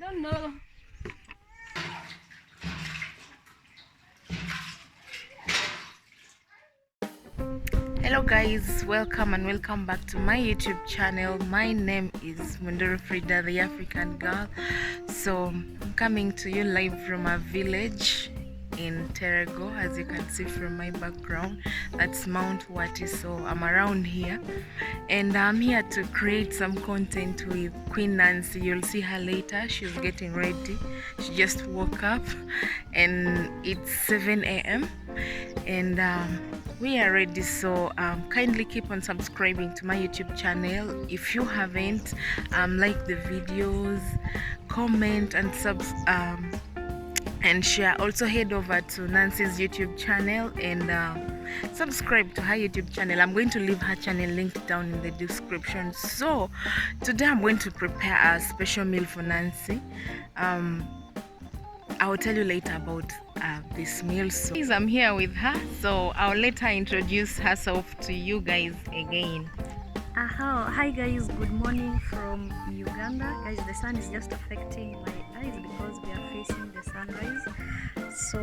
don't know. Hello guys, welcome and welcome back to my YouTube channel. My name is Munduru Frida, the African girl. So I'm coming to you live from a village in Terego, as you can see from my background. That's Mount Wati. So I'm around here and I'm here to create some content with Queen Nancy. You'll see her later. She's getting ready. She just woke up and it's 7 a.m. and we are ready. So kindly keep on subscribing to my YouTube channel. If you haven't, like the videos, comment and share. Also head over to Nancy's YouTube channel and subscribe to her YouTube channel. I'm going to leave her channel linked down in the description. So today I'm going to prepare a special meal for Nancy. I will tell you later about this meal. So I'm here with her, so I'll let her introduce herself to you guys again. Hi guys, good morning from Uganda. Guys, the sun is just affecting my eyes because we are facing the sunrise. So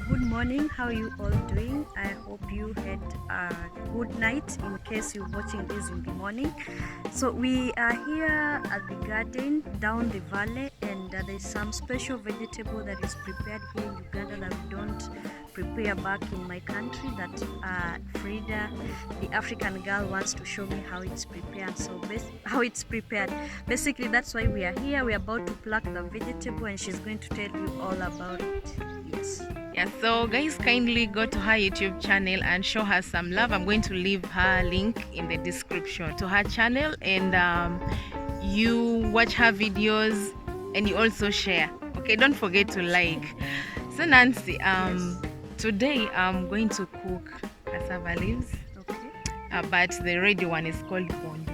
good morning, how are you all doing? I hope you had a good night in case you're watching this in the morning. So we are here at the garden down the valley, and there's some special vegetable that is prepared here in Uganda that we don't prepare back in my country, that Frida, the African girl, wants to show me how it's prepared. So how it's prepared, basically that's why we are here. We're about to pluck the vegetable and she's going to tell you all about it. Yes. Yeah, so guys, kindly go to her YouTube channel and show her some love. I'm going to leave her link in the description to her channel, and you watch her videos and you also share. Okay, don't forget to like. So Nancy, yes. Today I'm going to cook cassava leaves. Okay. But the ready one is called Pondu.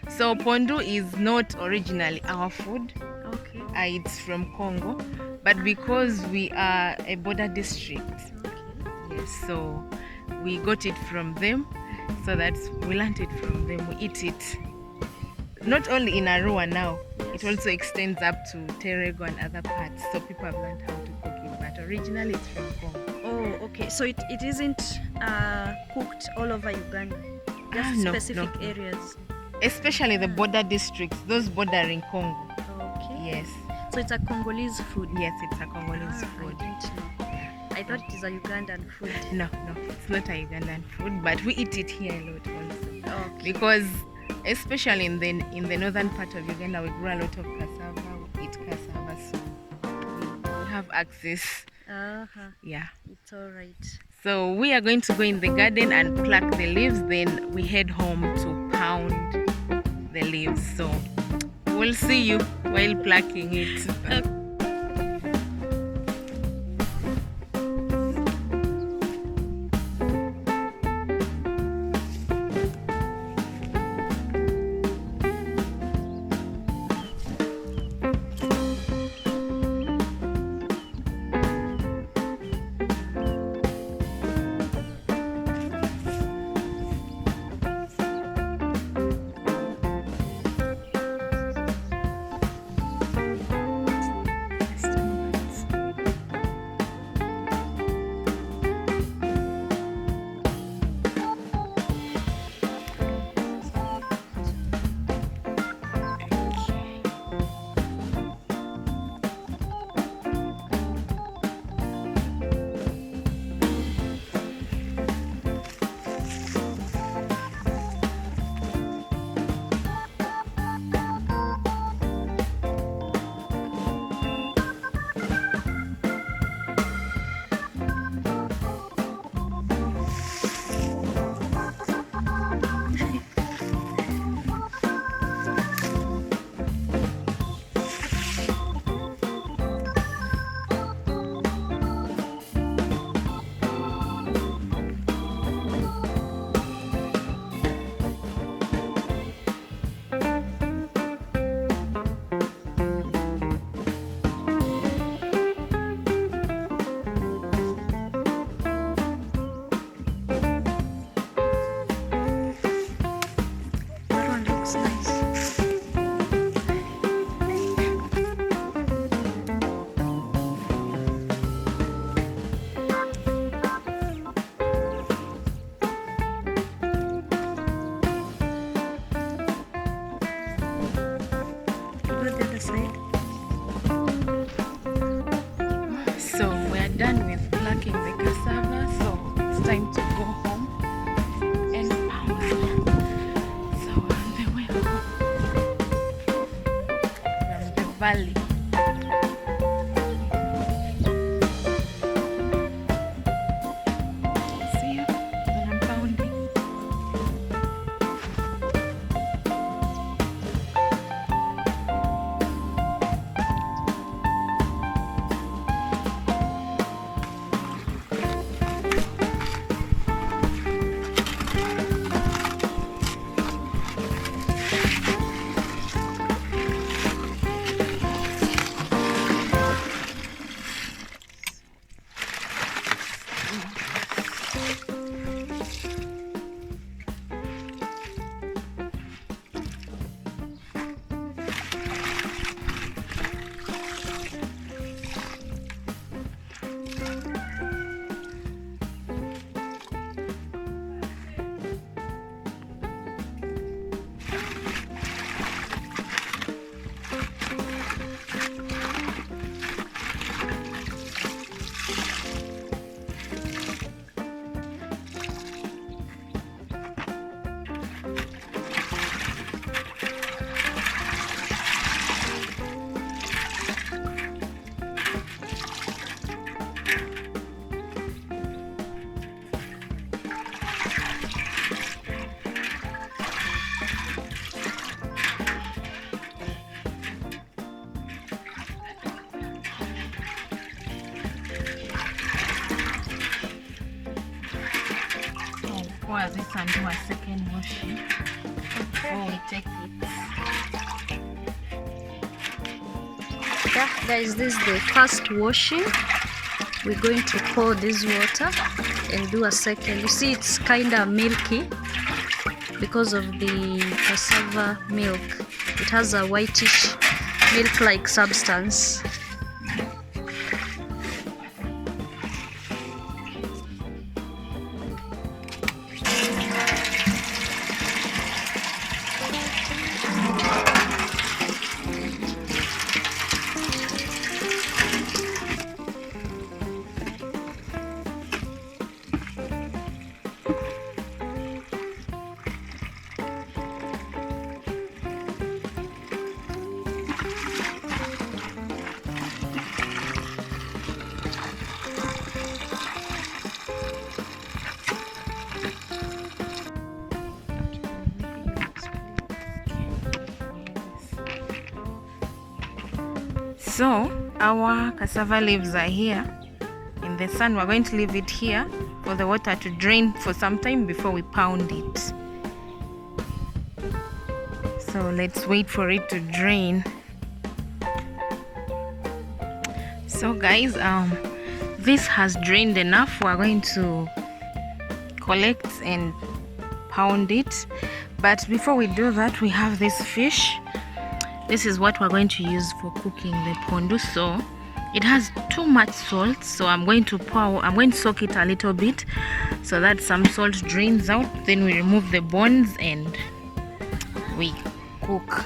So Pondu is not originally our food. Okay. It's from Congo, but because we are a border district, okay, yes, so we got it from them. So that's, we learned it from them. We eat it not only in Arua now, yes, it also extends up to Terego and other parts. So people have learned how to cook it, but originally it's from Congo. Oh, okay. So it isn't cooked all over Uganda, just No, specific no. areas. Especially the border districts, those bordering Congo. Okay. Yes. So it's a Congolese food. Yes, it's a Congolese food. I didn't know. I thought it is a Ugandan food. No, it's not a Ugandan food, but we eat it here a lot also. Okay. Because especially in the northern part of Uganda, we grow a lot of cassava. We eat cassava, so we have access. Yeah. It's all right. So we are going to go in the garden and pluck the leaves. Then we head home to pound the leaves. So we'll see you while plucking it. go the other side. So we're done with plucking the cassava, so it's time to go home and pound. So on the way home from the valley. See you when I'm pounding. Pour this and do a second washing before we take it. Yeah, guys, this is the first washing. We're going to pour this water and do a second. You see, it's kind of milky because of the cassava milk. It has a whitish milk-like substance. So our cassava leaves are here in the sun. We're going to leave it here for the water to drain for some time before we pound it. So let's wait for it to drain. So guys, this has drained enough. We're going to collect and pound it, but before we do that, we have this fish. This is what we're going to use for cooking the pondu. So it has too much salt, so I'm going to soak it a little bit so that some salt drains out. Then we remove the bones and we cook.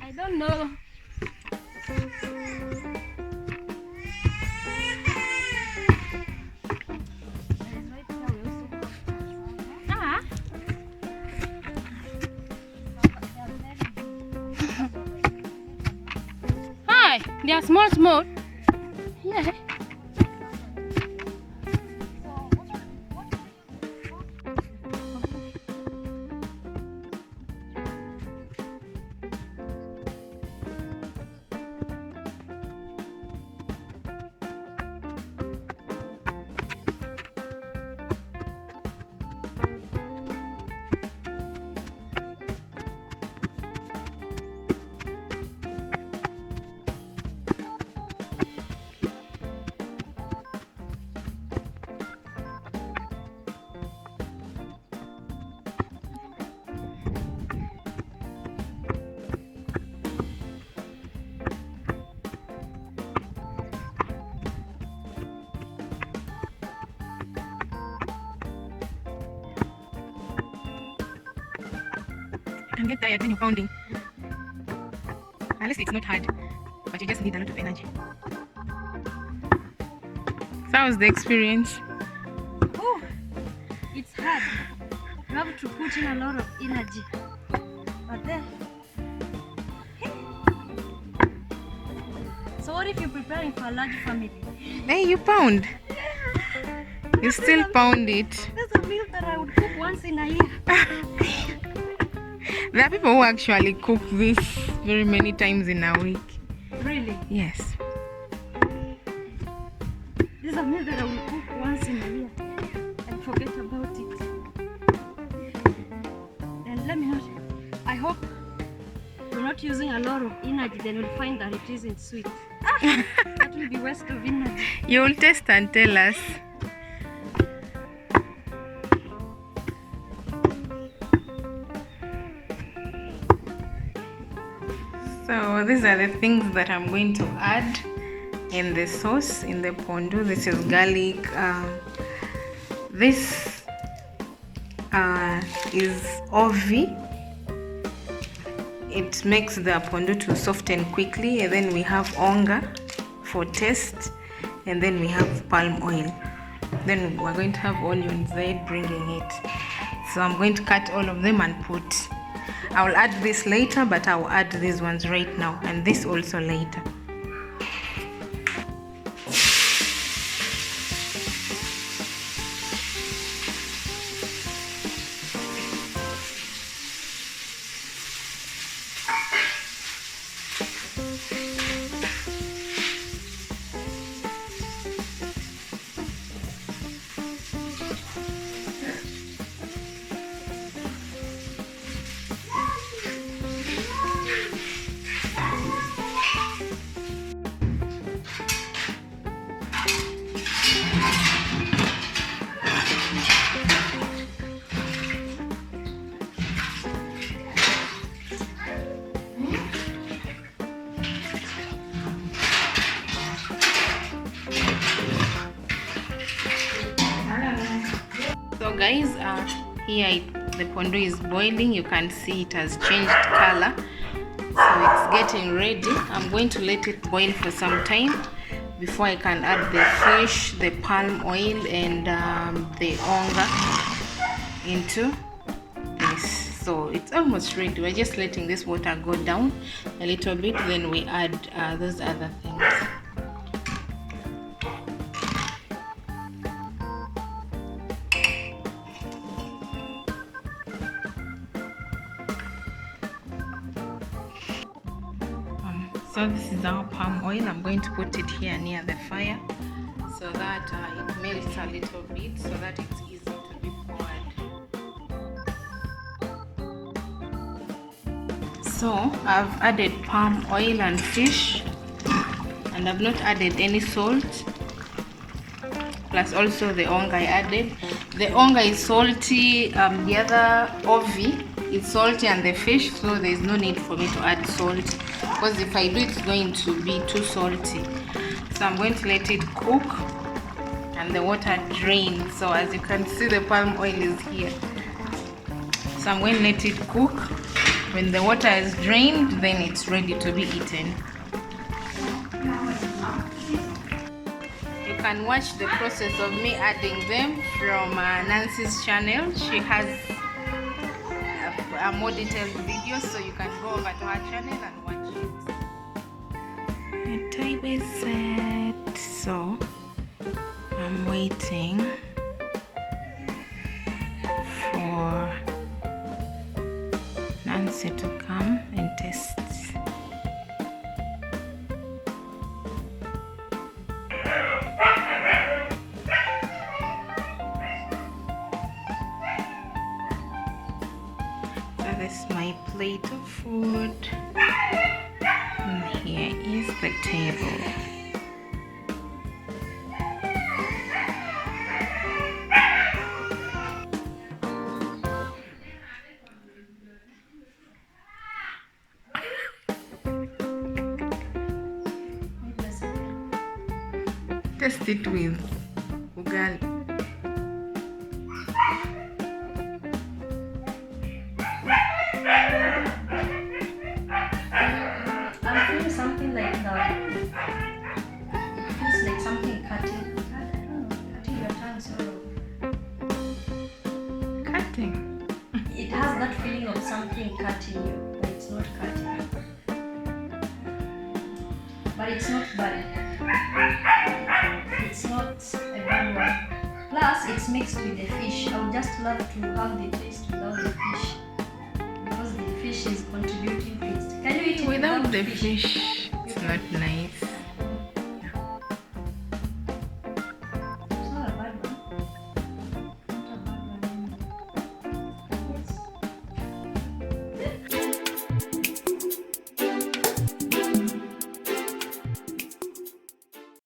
I don't know. They are small. Yeah. can get tired when you're pounding. Unless it's not hard, but you just need a lot of energy. So how was the experience? Oh, it's hard. You have to put in a lot of energy. But then, so what if you're preparing for a large family? Hey, you pound. You still pound it. That's a meal that I would cook once in a year. There are people who actually cook this very many times in a week. Really? Yes. This is a meal that I will cook once in a year and forget about it. And let me know, I hope we're not using a lot of energy, then we'll find that it isn't sweet. That will be waste of energy. You will taste and tell us. So these are the things that I'm going to add in the sauce, in the pondu. This is garlic. This is ovi. It makes the pondu to soften quickly. And then we have onga for taste. And then we have palm oil. Then we're going to have onions there bringing it. So I'm going to cut all of them and put. I will add this later, but I will add these ones right now, and this also later. So guys, here the pondu is boiling. You can see it has changed color, so it's getting ready. I'm going to let it boil for some time before I can add the fish, the palm oil, and the onga into this. So it's almost ready. We're just letting this water go down a little bit, then we add those other things. So this is our palm oil. I'm going to put it here near the fire so that it melts a little bit, so that it's easy to be poured. So I've added palm oil and fish, and I've not added any salt, plus also the onga I added. The onga is salty, the other ovi is salty, and the fish, so there is no need for me to add salt, because if I do, it's going to be too salty. So I'm going to let it cook and the water drain. So as you can see, the palm oil is here. So I'm going to let it cook. When the water is drained, then it's ready to be eaten. You can watch the process of me adding them from Nancy's channel. She has a more detailed video, so you can go over to her channel and watch it. The time is set, so I'm waiting for Nancy to come and taste. This is my plate of food, and here is the table. Test it with ugali. it has that feeling of something cutting you, but it's not cutting you. But it's not bad. It's not a bad one. Plus, it's mixed with the fish. I would just love to have the taste without the fish, because the fish is contributing to it. Can you eat it Without the fish? fish, it's not nice.